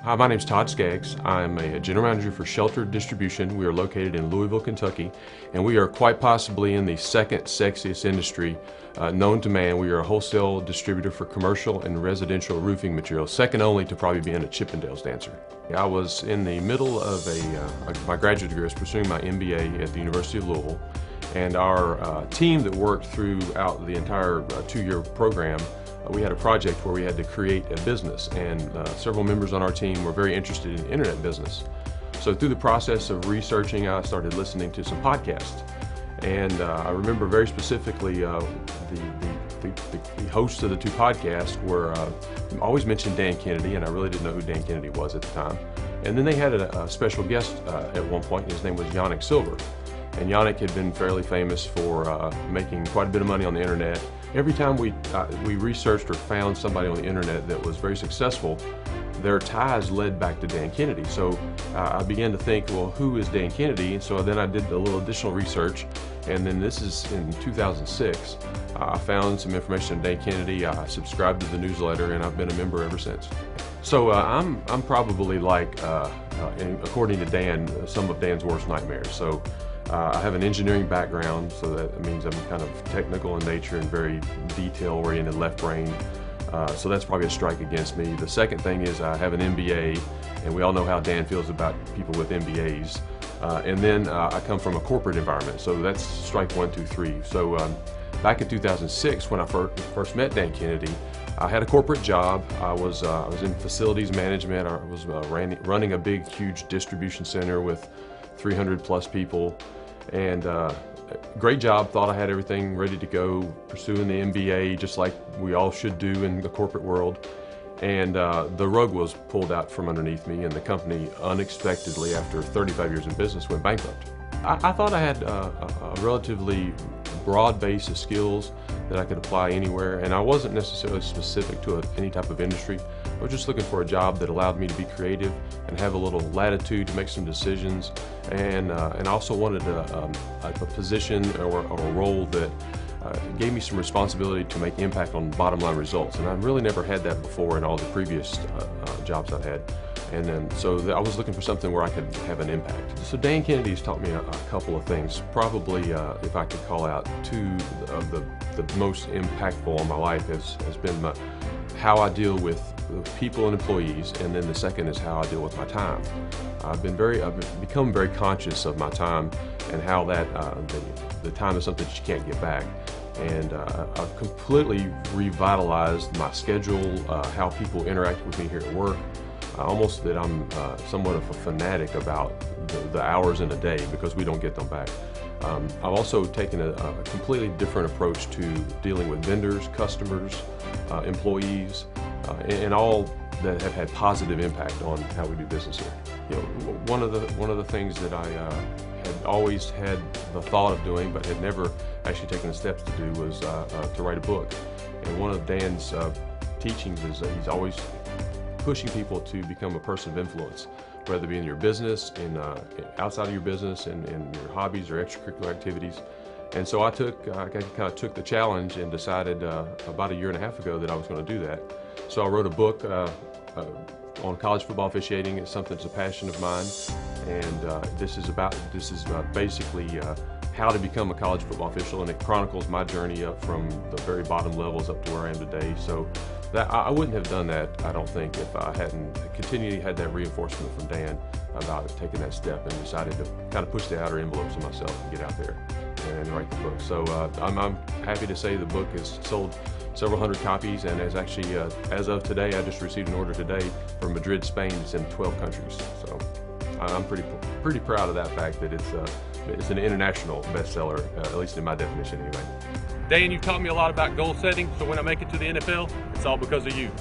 Hi, my name is Todd Skaggs. I'm a general manager for Shelter Distribution. We are located in Louisville, Kentucky, and we are quite possibly in the second sexiest industry known to man. We are a wholesale distributor for commercial and residential roofing materials, second only to probably being a Chippendales dancer. I was in the middle of my graduate degree. I was pursuing my MBA at the University of Louisville, and our team that worked throughout the entire two-year program, we had a project where we had to create a business, and several members on our team were very interested in internet business. So through the process of researching, I started listening to some podcasts. And I remember very specifically the hosts of the two podcasts were always mentioned Dan Kennedy, and I really didn't know who Dan Kennedy was at the time. And then they had a special guest at one point, and his name was Yannick Silver. And Yannick had been fairly famous for making quite a bit of money on the internet. Every time we researched or found somebody on the internet that was very successful, their ties led back to Dan Kennedy. So I began to think, well, who is Dan Kennedy? And so then I did a little additional research, and then this is in 2006. I found some information on Dan Kennedy. I subscribed to the newsletter, and I've been a member ever since. So I'm probably like, according to Dan, some of Dan's worst nightmares. So I have an engineering background, so that means I'm kind of technical in nature and very detail-oriented, left-brained. So that's probably a strike against me. The second thing is I have an MBA, and we all know how Dan feels about people with MBAs. And then I come from a corporate environment, so that's strike 1, 2, 3. So back in 2006, when I first met Dan Kennedy, I had a corporate job. I was in facilities management. I was running a big, huge distribution center with 300 plus people, and great job. Thought I had everything ready to go, pursuing the MBA just like we all should do in the corporate world. And the rug was pulled out from underneath me, and the company unexpectedly, after 35 years in business, went bankrupt. I thought I had a relatively broad base of skills that I could apply anywhere, and I wasn't necessarily specific to any type of industry. I was just looking for a job that allowed me to be creative and have a little latitude to make some decisions, and I also wanted a position or a role that gave me some responsibility to make impact on bottom line results, and I really never had that before in all the previous jobs I've had. And then, so I was looking for something where I could have an impact. So Dan Kennedy has taught me a couple of things. Probably, if I could call out two of the most impactful on my life has been how I deal with people and employees, and then the second is how I deal with my time. I've become very conscious of my time and how that the time is something that you can't get back. And I've completely revitalized my schedule, how people interact with me here at work. Almost that I'm somewhat of a fanatic about the hours in a day, because we don't get them back. I've also taken a completely different approach to dealing with vendors, customers, employees, and all that have had positive impact on how we do business here. You know, one of the things that I had always had the thought of doing, but had never actually taken the steps to do, was to write a book. And one of Dan's teachings is that he's always pushing people to become a person of influence, whether it be in your business, outside of your business, in your hobbies or extracurricular activities. And so I kind of took the challenge and decided about a year and a half ago that I was going to do that. So I wrote a book on college football officiating. It's something that's a passion of mine, and this is basically how to become a college football official, and it chronicles my journey up from the very bottom levels up to where I am today. So that I wouldn't have done that, I don't think, if I hadn't continually had that reinforcement from Dan about taking that step and decided to kind of push the outer envelopes of myself and get out there and write the book. So I'm happy to say the book has sold several hundred copies, and is actually, as of today, I just received an order today from Madrid, Spain. It's in 12 countries. So I'm pretty proud of that fact that it's an international bestseller, at least in my definition anyway. Dan, you've taught me a lot about goal setting, so when I make it to the NFL, it's all because of you.